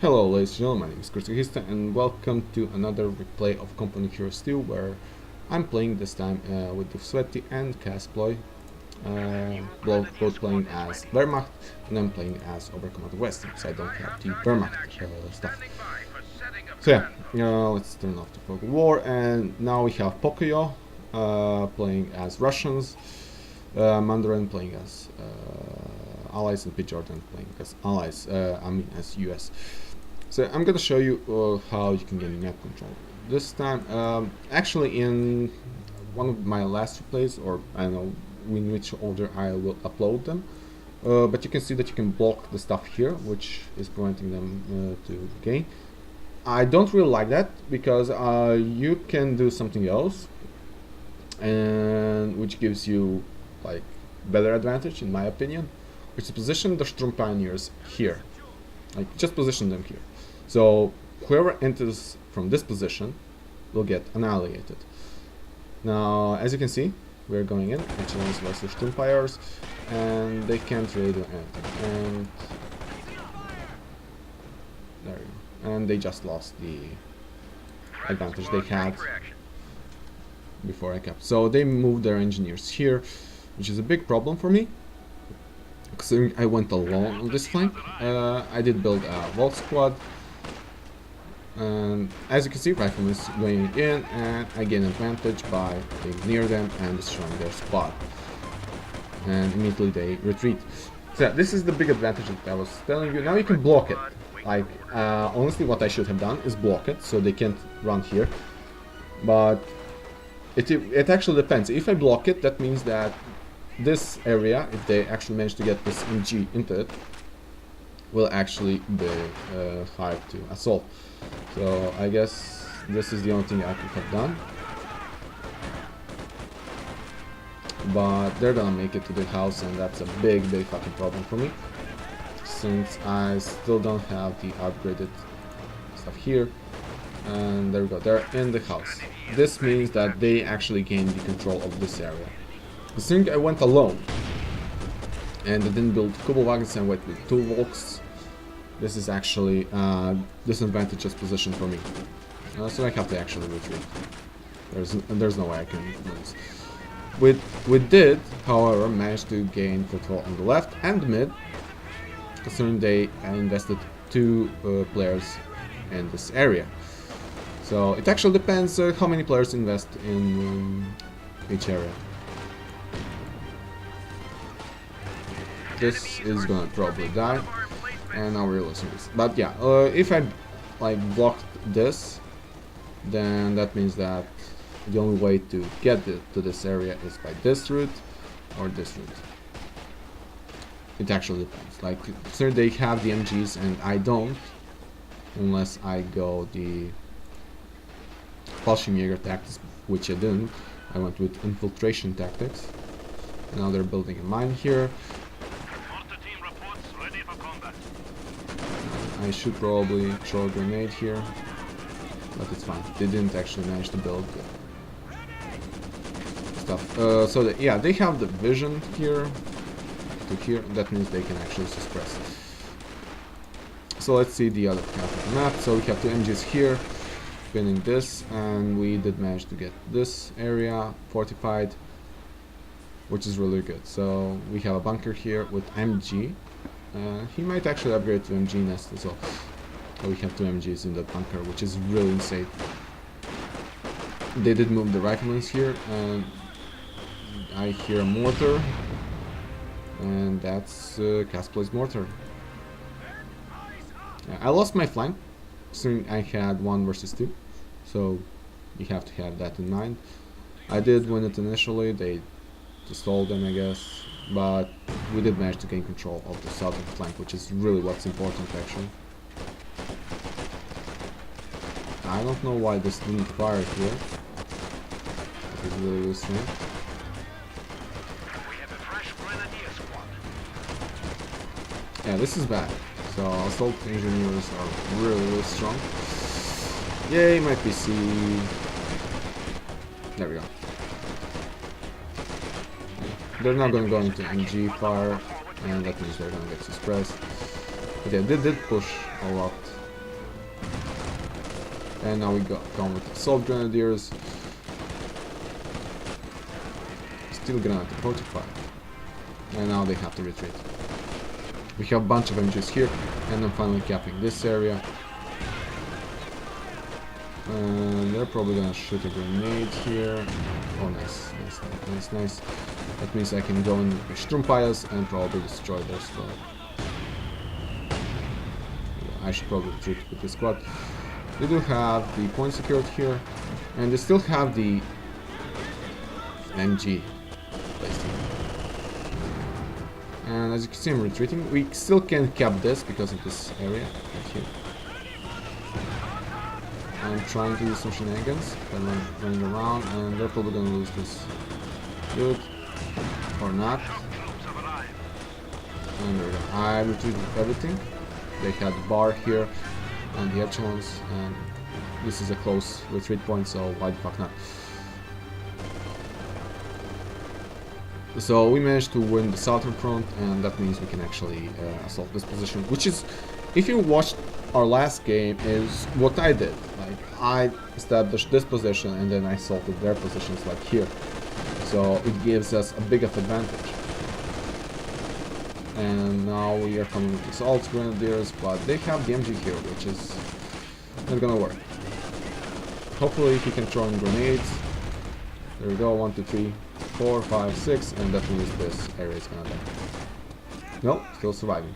Hello ladies and gentlemen, my name is Kurtagista and welcome to another replay of Company Heroes 2 where I'm playing this time with the Sweaty and Casploy, both playing as Wehrmacht, and I'm playing as Oberkommando West, so I don't have the Wehrmacht stuff. So yeah, let's turn off the fog of war, and now we have Pocoyo playing as Russians, Mandarin playing as allies, and P. Jordan playing as allies, as US. So I'm gonna show you how you can gain map control. This time, actually in one of my last replays, or I don't know in which order I will upload them, but you can see that you can block the stuff here, which is preventing them to gain. I don't really like that because you can do something else, and which gives you like better advantage in my opinion, which is position the Sturm Pioneers here. Like just position them here. So whoever enters from this position will get annihilated. Now, as you can see, we're going in, HMS versus Sturmpires, and they can't really do anything. And there you go. And they just lost the advantage they had before I kept. So they moved their engineers here, which is a big problem for me. Considering I went alone on this flank, I did build a vault squad. And as you can see, riflemen is going in, and I gain advantage by being near them and destroying their squad. And immediately they retreat. So this is the big advantage that I was telling you. Now you can block it. Like, honestly, what I should have done is block it, so they can't run here. But it actually depends. If I block it, that means that this area, if they actually manage to get this MG into it, will actually be hard to assault. So I guess this is the only thing I could have done. But they're gonna make it to the house, and that's a big fucking problem for me, since I still don't have the upgraded stuff here. And there we go, they're in the house. This means that they actually gained the control of this area. Considering I went alone and I didn't build Kubel wagons and went with 2 Volks, this is actually disadvantageous position for me. So I have to actually retreat. There's no way I can lose. We did, however, manage to gain control on the left and the mid, considering they invested 2 players in this area. So it actually depends how many players invest in each area. This is gonna probably die, and now we're losing this. But yeah, if I like blocked this, then that means that the only way to get to this area is by this route or this route. It actually depends. Like, sir, they have the MGs and I don't, unless I go the Fallschirmjäger tactics, which I didn't. I went with infiltration tactics. Now they're building a mine here. I should probably throw a grenade here, but it's fine. They didn't actually manage to build stuff. So yeah, they have the vision here to here. That means they can actually suppress. So let's see the other half of the map. So we have 2 MGs here, pinning this, and we did manage to get this area fortified, which is really good. So we have a bunker here with MG. He might actually upgrade to MG nest as well. So we have 2 MGs in that bunker, which is really insane. They did move the riflemen here, and I hear a mortar, and that's Casplay's mortar. I lost my flank, considering I had 1 versus 2, so you have to have that in mind. I did win it initially, they stole them, I guess, but we did manage to gain control of the southern flank, which is really what's important actually. I don't know why this didn't fire here. It's really strange. Yeah, this is bad. So assault engineers are really strong. Yay, my PC. There we go. They're not going to go into MG fire, and that means they're going to get suppressed. But yeah, they did push a lot And now we gone with assault grenadiers. Still granite 45. And now they have to retreat. We have a bunch of MGs here, and I'm finally capping this area. And they're probably gonna shoot a grenade here. Oh, nice, nice, nice, nice. That means I can go in with Sturmpiles and probably destroy their squad. I should probably retreat with this squad. They do have the point secured here, and they still have the MG placed here. And as you can see, I'm retreating. We still can cap this because of this area right here. I'm trying to do some shenanigans, but I'm running around, and they're probably gonna lose this. Good. Or not. And there we go. I retreated everything. They had the bar here, and the echelons, and this is a close retreat point, so why the fuck not? So we managed to win the southern front, and that means we can actually assault this position, which is, if you watched our last game, is what I did. Like, I established this position and then I assaulted their positions like here. So it gives us a big advantage. And now we are coming with assault grenadiers, but they have the MG here, which is not gonna work. Hopefully he can throw in grenades. There we go, 1, 2, 3, 4, 5, 6, and that means this area is gonna die. Nope, still surviving.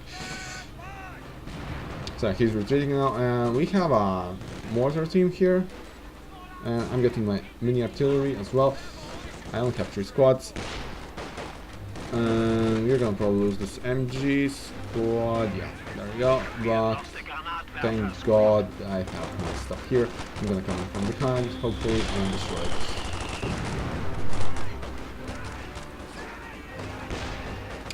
So he's retreating now, and we have a mortar team here. And I'm getting my mini artillery as well. I only have 3 squads. And we're gonna probably lose this MG squad. Yeah, there we go. But thank God I have my stuff here. I'm gonna come in from behind, hopefully, and destroy it.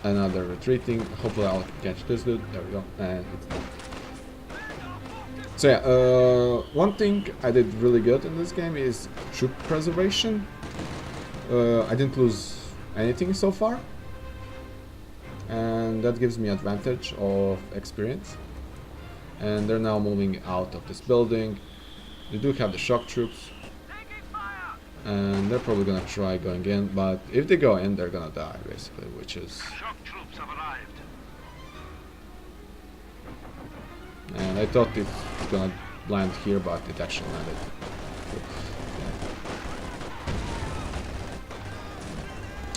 Another retreating. Hopefully I'll catch this dude. There we go. And it's done. So yeah, one thing I did really good in this game is troop preservation. I didn't lose anything so far, and that gives me advantage of experience. And they're now moving out of this building. They do have the shock troops, and they're probably gonna try going in, but if they go in, they're gonna die basically, which is... And I thought it's gonna land here, but it actually landed.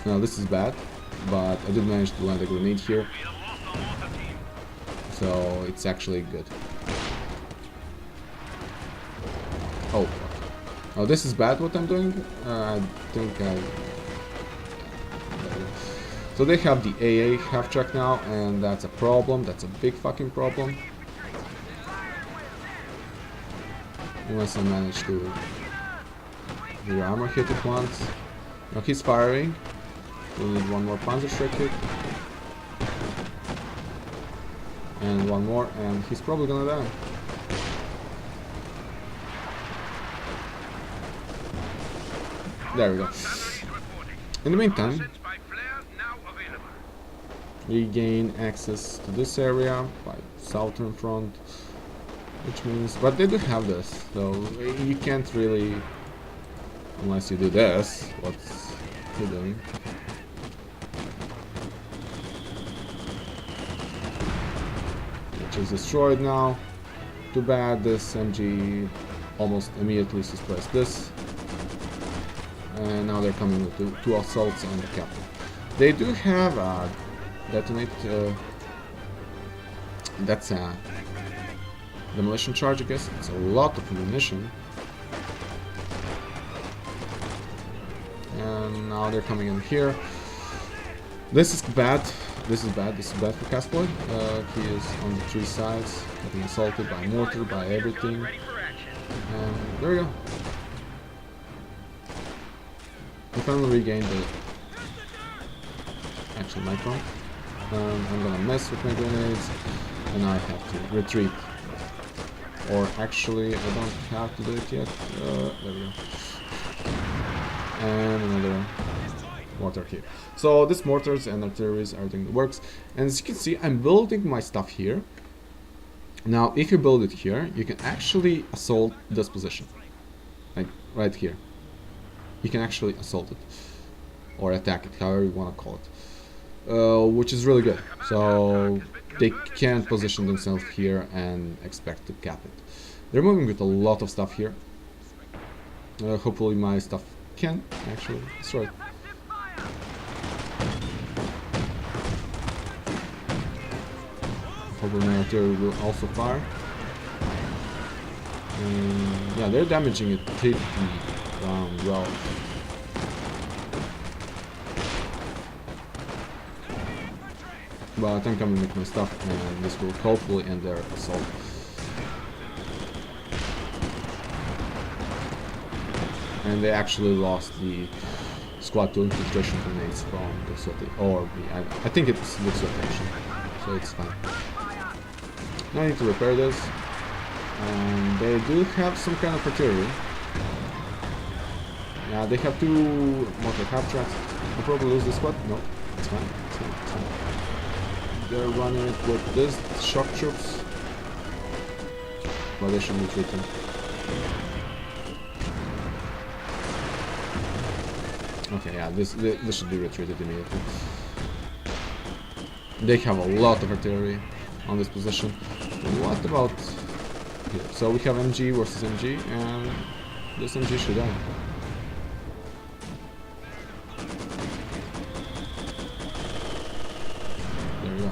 Now this is bad, but I did manage to land a grenade here, so it's actually good. Oh fuck. Oh, this is bad what I'm doing. I think so they have the AA half track now, and that's a problem. That's a big fucking problem. Unless I manage to rear armor hit it once. Now he's firing. We need one more Panzer Strike hit. And one more, and he's probably gonna die. There we go. In the meantime, we gain access to this area by southern front. Which means, but they do have this, so you can't really, unless you do this, what's he doing? Which is destroyed now. Too bad, this MG almost immediately suppressed this. And now they're coming with two assaults and the captain. They do have a detonate, that's a demolition charge, I guess. It's a lot of ammunition. And now they're coming in here. This is bad. This is bad. This is bad for Caspoid. He is on the 3 sides, getting assaulted by mortar, by everything. And there we go. We finally regained the... Actually, my front. I'm gonna mess with my grenades, and I have to retreat. Or actually, I don't have to do it yet. There we go. And another mortar here. So these mortars and artilleries are doing the works. And as you can see, I'm building my stuff here. Now, if you build it here, you can actually assault this position, like right here. You can actually assault it or attack it, however you want to call it, which is really good. So they can't position themselves here and expect to cap it. They're moving with a lot of stuff here. Hopefully my stuff can actually destroy it. Hopefully my artillery will also fire. And yeah, they're damaging it pretty well. But I'm coming with my stuff, and this will hopefully end their assault. And they actually lost the squad to infiltration grenades from the Sote, or I think it's the rotation, so it's fine. Now I need to repair this, and they do have some kind of artillery. Yeah, they have 2 mortar half tracks. I'll probably lose this squad. No, it's fine. It's fine. It's fine. They're running it with this shock troops, but they should be retreating. Okay, yeah, this should be retreated immediately. They have a lot of artillery on this position. What about here? So we have MG versus MG, and this MG should die. There we go.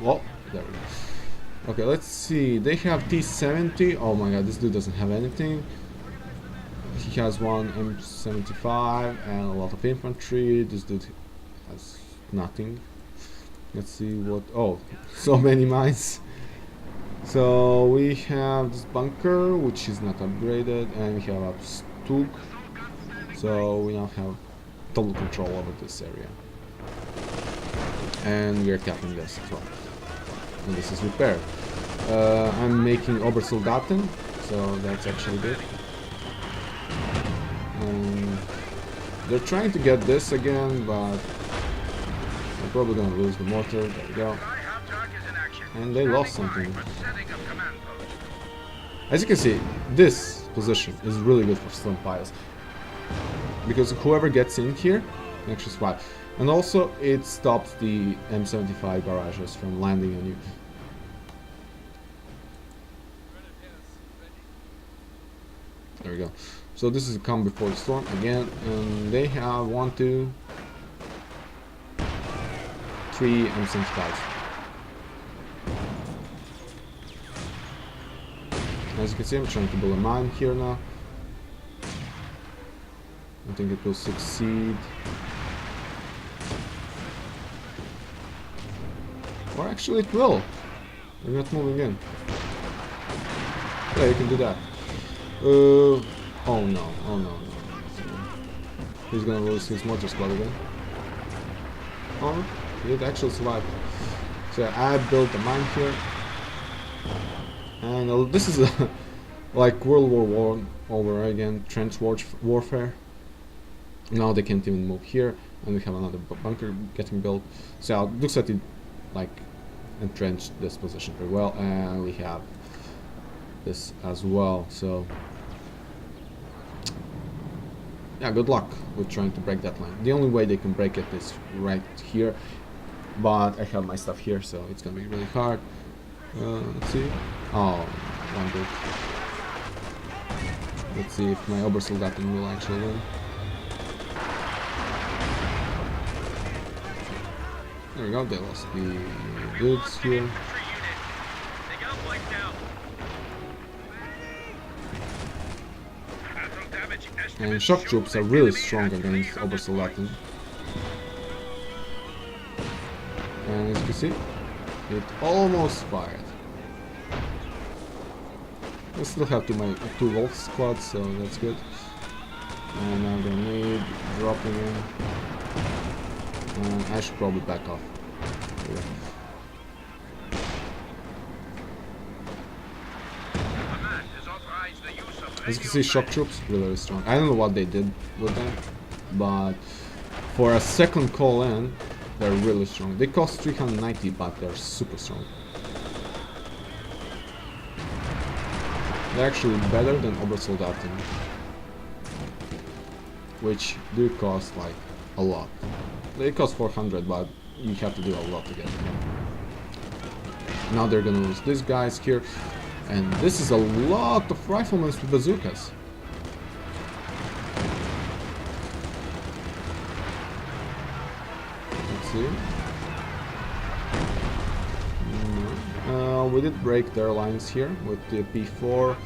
Well, there we go. Okay, let's see. They have T-70. Oh my god, this dude doesn't have anything. He has one M75 and a lot of infantry. This dude has nothing. Let's see what... Oh, so many mines. So we have this bunker, which is not upgraded, and we have a Stug. So we now have total control over this area. And we are capping this as well. And this is repaired. I'm making Obersoldaten, so that's actually good. They're trying to get this again, but they're probably gonna lose the mortar. There we go. And they lost something. As you can see, this position is really good for stone piles, because whoever gets in here can actually survive. And also, it stops the M75 barrages from landing on you. There we go. So this is a calm before the storm again, and they have 1, 2, 3 M75s. As you can see, I'm trying to build a mine here now. I think it will succeed. Or actually it will. They're not moving in. Yeah, you can do that. Oh no, oh no, no. He's gonna lose his mortar squad again. Oh, he actually survived. So I built a mine here. And this is a, like World War I over again, trench warfare. Now they can't even move here, and we have another bunker getting built. So it looks like it like entrenched this position pretty well, and we have this as well. So yeah, good luck with trying to break that line. The only way they can break it is right here, but I have my stuff here, so it's gonna be really hard. Let's see. Oh, one good. Let's see if my Obersoldaten will actually win. There we go, they lost the goods here. And shock troops are really strong against Obersoldaten. And as you can see, it almost fired. I still have two Wolf squads, so that's good. And now grenade dropping in. And I should probably back off. Yeah. As you can see, shock troops really strong. I don't know what they did with them, but for a second call in, they're really strong. They cost 390, but they're super strong. They're actually better than Obersoldaten, which do cost like a lot. They cost 400, but you have to do a lot to get them. Now they're gonna lose these guys here, and this is a lot of riflemen with bazookas. Let's see. We did break their lines here with the P4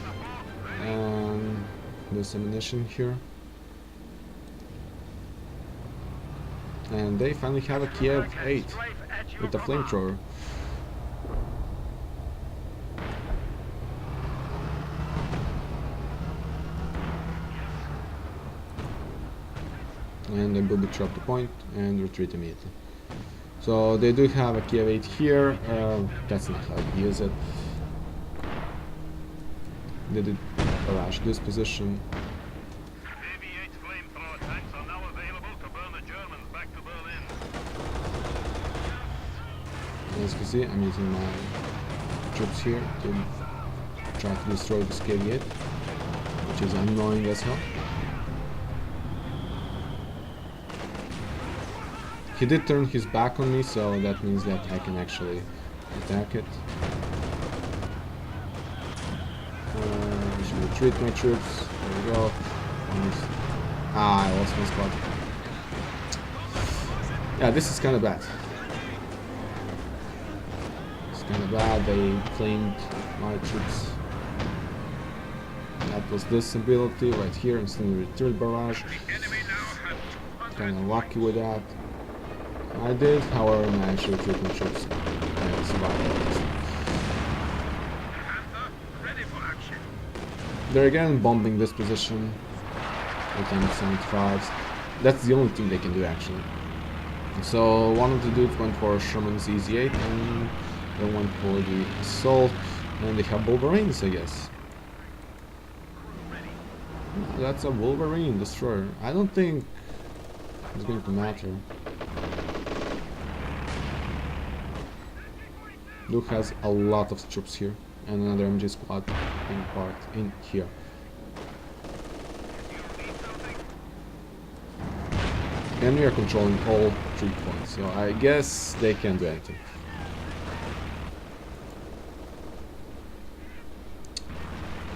and this ammunition here. And they finally have a Kiev 8 with a flamethrower. And they will be trapped the point and retreat immediately. So they do have a Kiev 8 here, that's not how you use it. They did barrage this position. As you can see, I'm using my troops here to try to destroy this Kiev 8, which is annoying as hell. He did turn his back on me, so that means that I can actually attack it. I should retreat my troops. There we go. I lost my squad. Yeah, this is kind of bad. It's kind of bad. They claimed my troops. That was this ability right here, instant retreat barrage. Kind of lucky with that. I did, however, manage to retreat my troops and survive. They're again bombing this position with M75s. That's the only thing they can do actually. So one of the dudes went for Sherman's EZ8 and they went for the assault, and they have Wolverines, I guess. That's a Wolverine destroyer. I don't think it's going to matter. Luke has a lot of troops here, and another MG squad being parked in here. And we are controlling all 3 points, so I guess they can't do anything.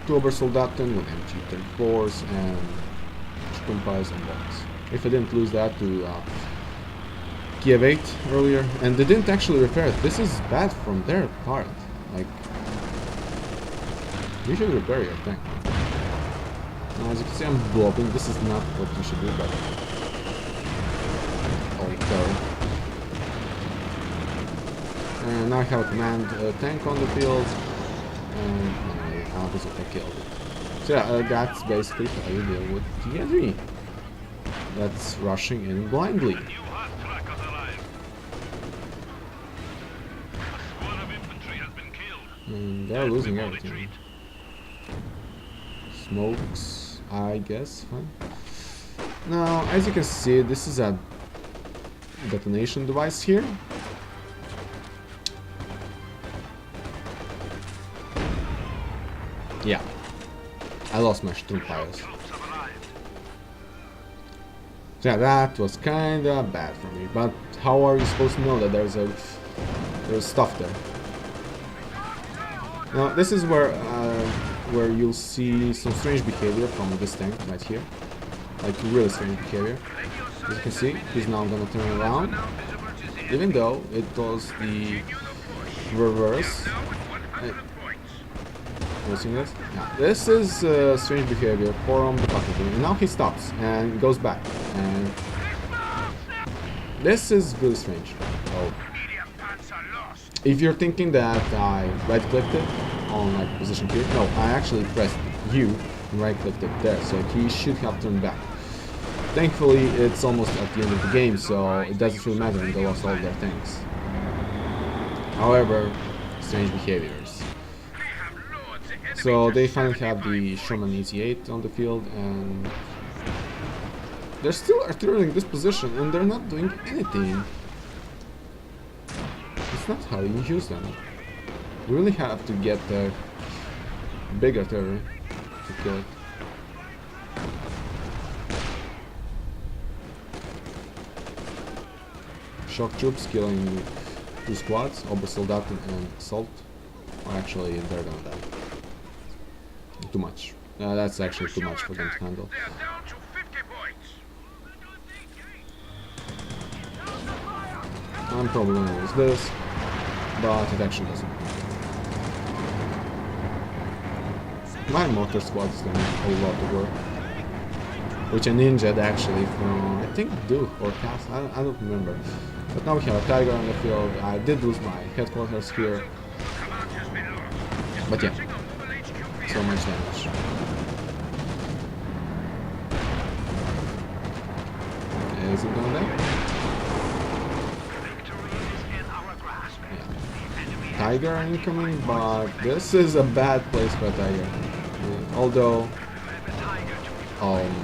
Two Obersoldaten with MG34s and Stumpies and bombs. If I didn't lose that to Kiev 8 earlier, and they didn't actually repair it. This is bad from their part. Like, you should repair your tank. Now, as you can see, I'm blobbing. This is not what you should do, but and now I have a command tank on the field, and my opposite I killed it. So yeah, that's basically how you deal with the enemy. That's rushing in blindly. And they're losing everything. Smokes, I guess, fine. Now, as you can see, this is a detonation device here. Yeah, I lost my Sturmpiles. So yeah, that was kinda bad for me, but how are you supposed to know that there's stuff there? Now, this is where you'll see some strange behavior from this tank right here. Like, really strange behavior. As you can see, he's now gonna turn around, even though it was the reverse. You see this? Now, this is strange behavior from the pocket, and now he stops and goes back. And this is really strange. Oh. If you're thinking that I right-clicked it on like position here, no, I actually pressed U and right-clicked it there, so he should have turned back. Thankfully, it's almost at the end of the game, so it doesn't really matter, and they lost all their tanks. However, strange behaviors. So they finally have the Sherman EZ8 on the field, and they're still artillerying this position, and they're not doing anything. It's not how you use them. We really have to get the big artillery. to kill it. Shock troops killing 2 squads, Obersoldaten and Assault. Well, actually, they're gonna die. Too much. That's actually too much for them to handle. I'm probably gonna lose this, but it actually doesn't. My mortar squad is doing a lot of work, which I ninja'd actually from, I think, Duke or Cass, I don't remember. But now we have a Tiger on the field. I did lose my headquarters here, but yeah, so much damage. Is it going there? Yeah. Tiger incoming, but this is a bad place for a Tiger. Yeah, although, oh my god,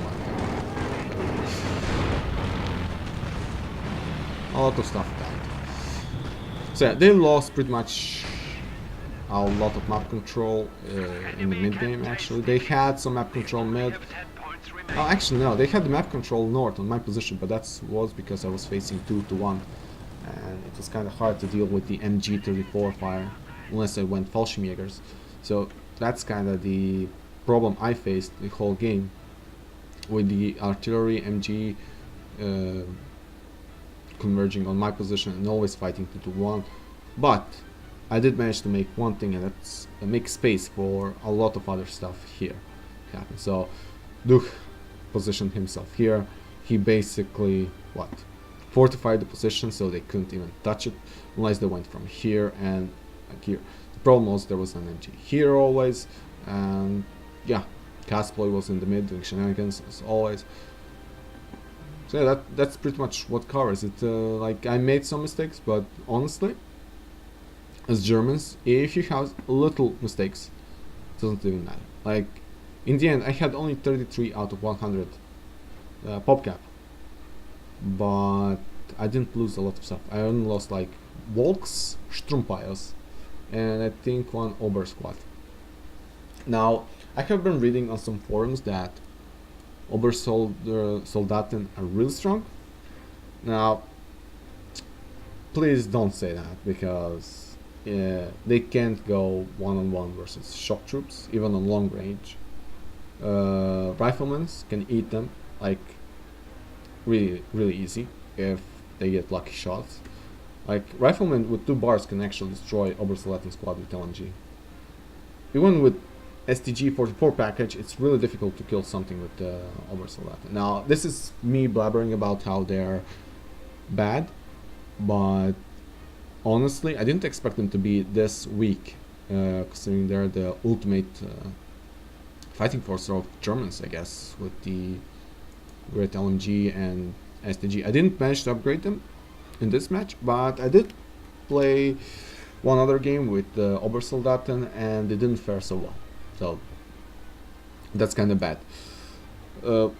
a lot of stuff died. So yeah, they lost pretty much a lot of map control in the mid game. Actually, they had some map control mid. Oh, actually no, they had the map control north on my position, but that was because I was facing 2 to 1, and it was kind of hard to deal with the MG34 fire unless I went Fallschirmjägers. So that's kind of the problem I faced the whole game with the artillery MG converging on my position and always fighting 2 to 1. But I did manage to make one thing, and that's make space for a lot of other stuff here happen. So Duke positioned himself here. He basically fortified the position so they couldn't even touch it unless they went from here and here. The problem was there was an MG here always, and yeah, Casploy was in the mid doing shenanigans as always. So yeah, that's pretty much what covers it. Like, I made some mistakes, but honestly, as Germans, if you have little mistakes, it doesn't even matter. Like, in the end, I had only 33 out of 100 pop cap, but I didn't lose a lot of stuff. I only lost like Volks, Strumpaios, and I think 1 Ober squad. Now, I have been reading on some forums that Obersoldaten are really strong. Now, please don't say that, because they can't go one-on-one versus shock troops, even on long range. Riflemen can eat them like really easy if they get lucky shots. Like, riflemen with 2 bars can actually destroy Obersoldaten squad with LMG. Even with STG 44 package, it's really difficult to kill something with Obersoldaten. Now, this is me blabbering about how they're bad, but honestly, I didn't expect them to be this weak, considering they're the ultimate fighting force of Germans, I guess, with the great LMG and STG. I didn't manage to upgrade them in this match, but I did play one other game with Obersoldaten, and they didn't fare so well. So that's kind of bad. In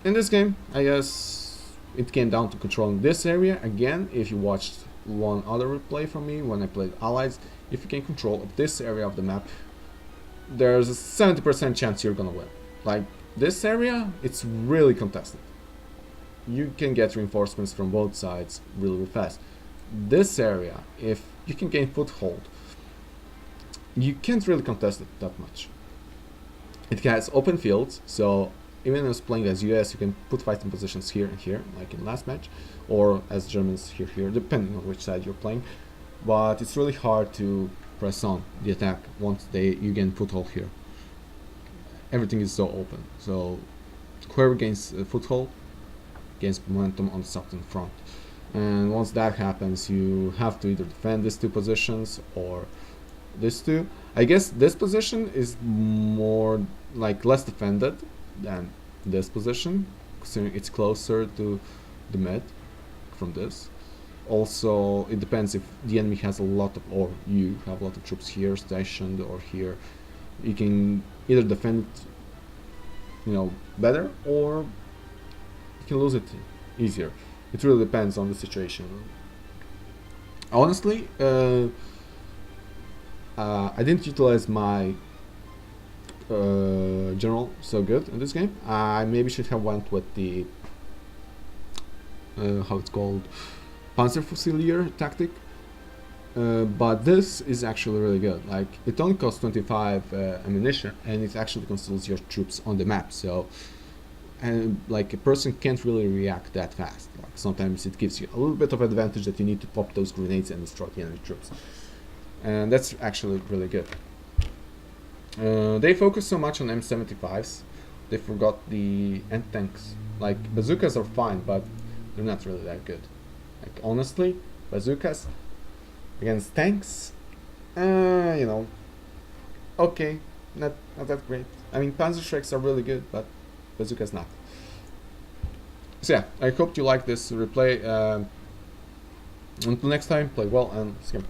this game, I guess it came down to controlling this area. Again, if you watched one other replay from me when I played Allies, if you can control this area of the map, there's a 70% chance you're gonna win. Like, this area, it's really contested. You can get reinforcements from both sides really fast. This area, if you can gain foothold, you can't really contest it that much. It has open fields, so even as playing as US, you can put fighting positions here and here, like in last match, or as Germans here, depending on which side you're playing. But it's really hard to press on the attack once you gain foothold here. Everything is so open, so whoever gains foothold gains momentum on the southern front. And once that happens, you have to either defend these 2 positions or this 2. I guess this position is more like less defended than this position, considering it's closer to the mid from this. Also, it depends if the enemy has a lot of, or you have a lot of troops here stationed or here. You can either defend it, you know, better, or you can lose it easier. It really depends on the situation. Honestly, I didn't utilize my general so good in this game. I maybe should have went with the how it's called, Panzerfusilier tactic. But this is actually really good. Like, it only costs 25 ammunition, and it actually conceals your troops on the map. So, and like a person can't really react that fast. Like sometimes it gives you a little bit of advantage that you need to pop those grenades and destroy the enemy troops, and that's actually really good. They focus so much on M75s, they forgot the end tanks. Like bazookas are fine, but they're not really that good. Like honestly, bazookas against tanks, you know, okay, not that great. I mean, Panzerschrecks are really good, but bazookas not. So yeah, I hope you like this replay. Until next time, play well and skip.